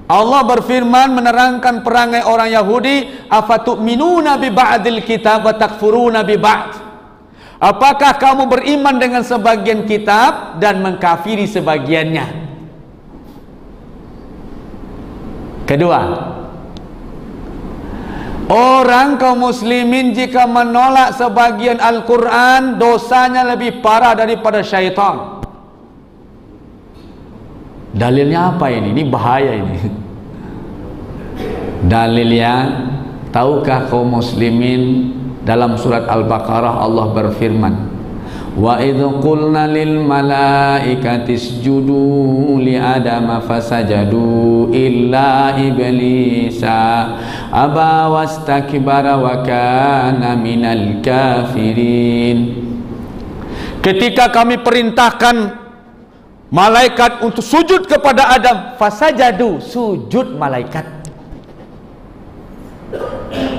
Allah berfirman menerangkan perangai orang Yahudi, afatu'minuna bi ba'dil kitab wa takfuruna bi ba'd. Apakah kamu beriman dengan sebagian kitab dan mengkafiri sebagiannya? Kedua, orang kaum muslimin jika menolak sebagian Al-Quran, dosanya lebih parah daripada syaitan. Dalilnya apa ini? Ini bahaya ini. Dalilnya, tahukah kaum muslimin, dalam surat Al-Baqarah Allah berfirman, wa idh qulna lil malaikati isjudu li adama fasajadu illa iblisa aba wastakbara wa kana minal kafirin. Ketika kami perintahkan malaikat untuk sujud kepada Adam, fasajadu, sujud malaikat,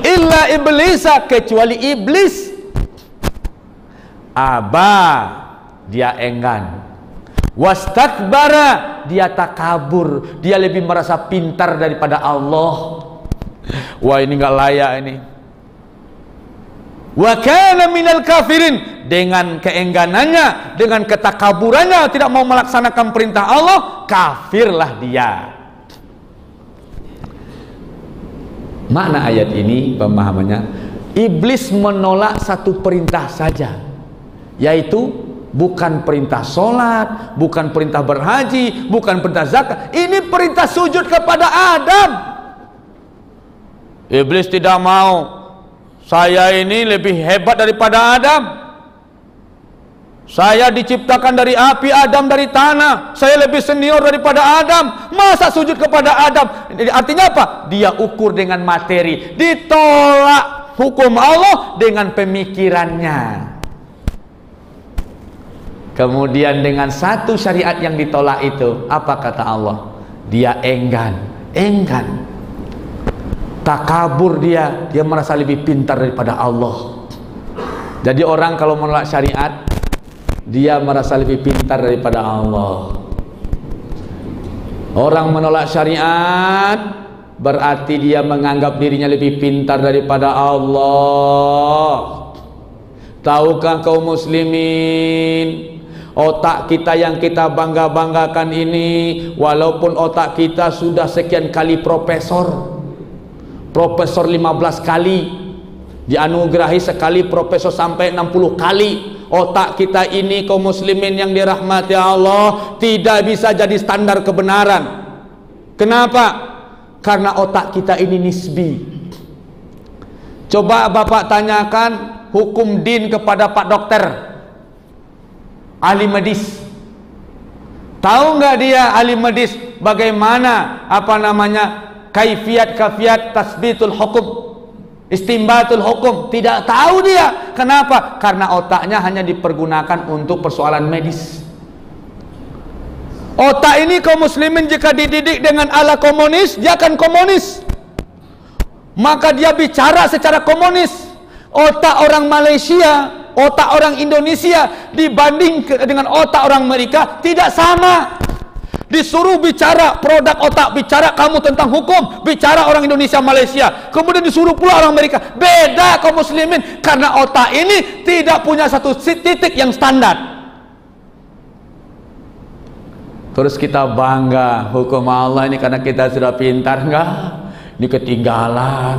illa iblisa, kecuali iblis, aba, dia enggan, wastakbara, dia takabur, dia lebih merasa pintar daripada Allah. Wah, ini nggak layak ini. Wa kana minal kafirin, dengan keengganannya, dengan ketakaburannya, tidak mau melaksanakan perintah Allah, kafirlah dia. Makna ayat ini, pemahamannya, iblis menolak satu perintah saja, yaitu bukan perintah sholat, bukan perintah berhaji, bukan perintah zakat, ini perintah sujud kepada Adam. Iblis tidak mau. Saya ini lebih hebat daripada Adam. Saya diciptakan dari api, Adam dari tanah. Saya lebih senior daripada Adam. Masa sujud kepada Adam? Artinya apa? Dia ukur dengan materi. Ditolak hukum Allah dengan pemikirannya. Kemudian dengan satu syariat yang ditolak itu, apa kata Allah? Dia enggan. Takabur dia merasa lebih pintar daripada Allah. Jadi orang kalau menolak syariat, dia merasa lebih pintar daripada Allah. Orang menolak syariat berarti dia menganggap dirinya lebih pintar daripada Allah. Tahukah kaum muslimin, otak kita yang kita bangga-banggakan ini, walaupun otak kita sudah sekian kali profesor 15 kali, dianugerahi sekali profesor sampai 60 kali, otak kita ini kaum muslimin yang dirahmati Allah tidak bisa jadi standar kebenaran. Kenapa? Karena otak kita ini nisbi. Coba Bapak tanyakan hukum din kepada Pak Dokter ahli medis. Tahu nggak dia ahli medis bagaimana kaifiat tasbitul hukum, istimbatul hukum? Tidak tahu dia. Kenapa? Karena otaknya hanya dipergunakan untuk persoalan medis. Otak ini kaum muslimin jika dididik dengan ala komunis, dia akan komunis, maka dia bicara secara komunis. Otak orang Malaysia, otak orang Indonesia dibanding dengan otak orang Amerika tidak sama. Disuruh bicara produk otak, bicara kamu tentang hukum, bicara orang Indonesia Malaysia, kemudian disuruh pula orang Amerika, beda kaum muslimin, karena otak ini tidak punya satu titik yang standar. Terus kita bangga hukum Allah ini karena kita sudah pintar. Enggak, ini ketinggalan.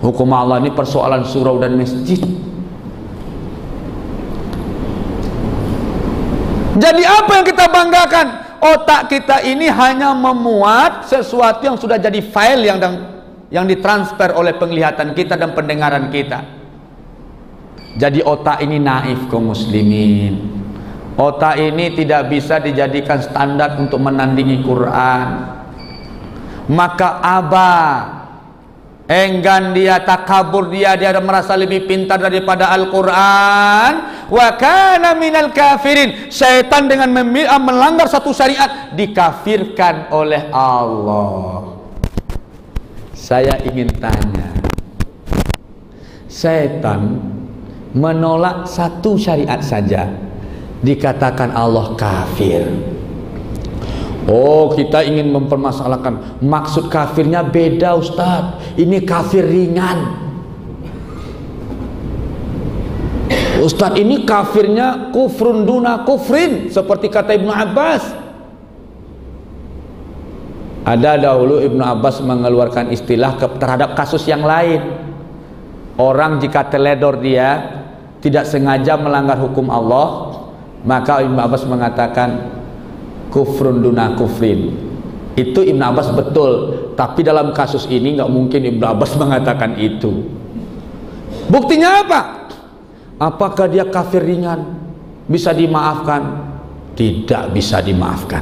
Hukum Allah ini persoalan surau dan masjid. Jadi apa yang kita banggakan? Otak kita ini hanya memuat sesuatu yang sudah jadi file yang ditransfer oleh penglihatan kita dan pendengaran kita. Jadi otak ini naif kaum muslimin. Otak ini tidak bisa dijadikan standar untuk menandingi Quran. Maka enggan dia, takabur dia merasa lebih pintar daripada Al-Quran. Wa kana minal kafirin, syaitan dengan melanggar satu syariat dikafirkan oleh Allah. Saya ingin tanya, syaitan menolak satu syariat saja dikatakan Allah kafir. Oh, kita ingin mempermasalahkan maksud kafirnya beda Ustaz. Ini kafir ringan. Ustaz, ini kafirnya kufrun duna kufrin, seperti kata Ibnu Abbas. Ada dahulu Ibnu Abbas mengeluarkan istilah terhadap kasus yang lain. Orang jika teledor dia tidak sengaja melanggar hukum Allah, maka Ibnu Abbas mengatakan kufrun duna kufrin. Itu Ibnu Abbas betul, tapi dalam kasus ini nggak mungkin Ibnu Abbas mengatakan itu. Buktinya apa? Apakah dia kafir ringan? Bisa dimaafkan? Tidak bisa dimaafkan.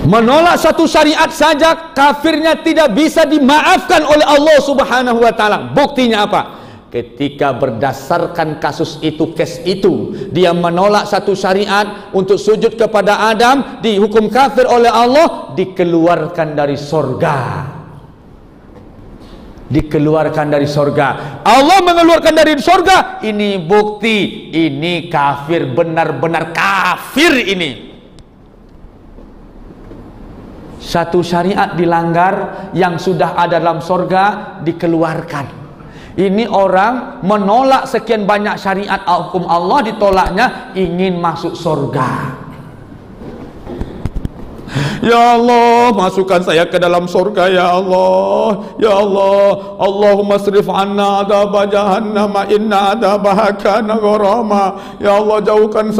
Menolak satu syariat saja kafirnya tidak bisa dimaafkan oleh Allah Subhanahu wa taala. Buktinya apa? Ketika berdasarkan kasus itu, kes itu, dia menolak satu syariat untuk sujud kepada Adam, dihukum kafir oleh Allah, dikeluarkan dari sorga. Dikeluarkan dari sorga. Allah mengeluarkan dari sorga. Ini bukti, ini kafir, benar-benar kafir ini. Satu syariat dilanggar, yang sudah ada dalam sorga dikeluarkan. Ini orang menolak sekian banyak syariat hukum Allah, ditolaknya, ingin masuk surga. Ya Allah, masukkan saya ke dalam surga ya Allah. Ya Allah, Allahumma srif anna adab jahannam inna adabaha kana gharama. Ya Allah, jauhkan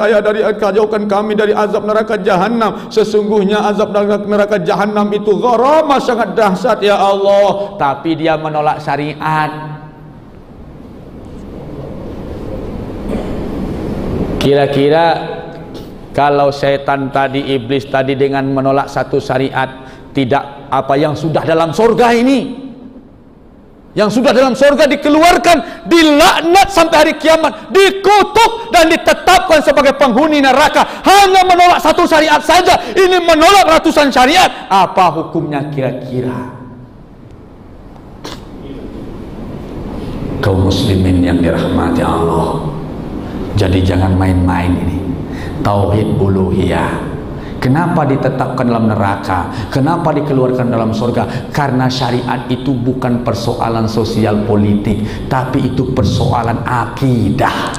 kami dari azab neraka jahanam. Sesungguhnya azab neraka jahanam itu gharama, sangat dahsyat ya Allah. Tapi dia menolak syariat. Kira-kira kalau setan tadi, iblis tadi dengan menolak satu syariat, tidak apa yang sudah dalam surga ini, yang sudah dalam surga dikeluarkan, dilaknat sampai hari kiamat, dikutuk dan ditetapkan sebagai penghuni neraka, hanya menolak satu syariat saja. Ini menolak ratusan syariat. Apa hukumnya kira-kira? Kaum muslimin yang dirahmati Allah, jadi jangan main-main ini. Tauhid uluhiyah. Kenapa ditetapkan dalam neraka? Kenapa dikeluarkan dalam surga? Karena syariat itu bukan persoalan sosial politik, tapi itu persoalan akidah.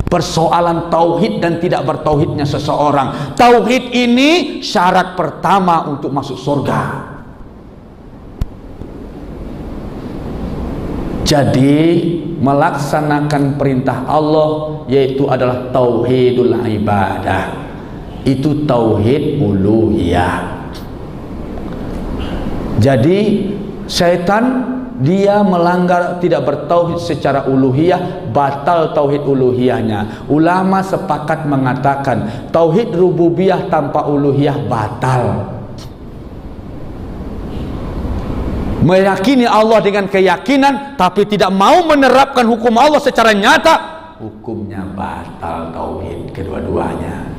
Persoalan tauhid dan tidak bertauhidnya seseorang. Tauhid ini syarat pertama untuk masuk surga. Jadi melaksanakan perintah Allah, yaitu adalah tauhidul ibadah. Itu tauhid uluhiyah. Jadi syaitan dia melanggar, tidak bertauhid secara uluhiyah, batal tauhid uluhiyahnya. Ulama sepakat mengatakan tauhid rububiyah tanpa uluhiyah batal. Meyakini Allah dengan keyakinan tapi tidak mau menerapkan hukum Allah secara nyata, hukumnya batal tauhid kedua-duanya.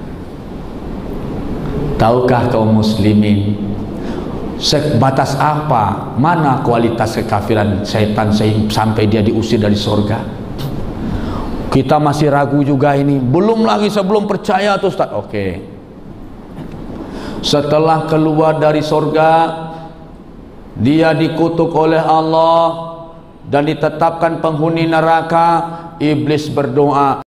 Tahukah kaum muslimin sebatas apa, mana kualitas kekafiran syaitan sampai dia diusir dari surga? Kita masih ragu juga ini, belum lagi sebelum percaya tuh Ustaz. Oke. Setelah keluar dari surga, dia dikutuk oleh Allah dan ditetapkan penghuni neraka. Iblis berdoa,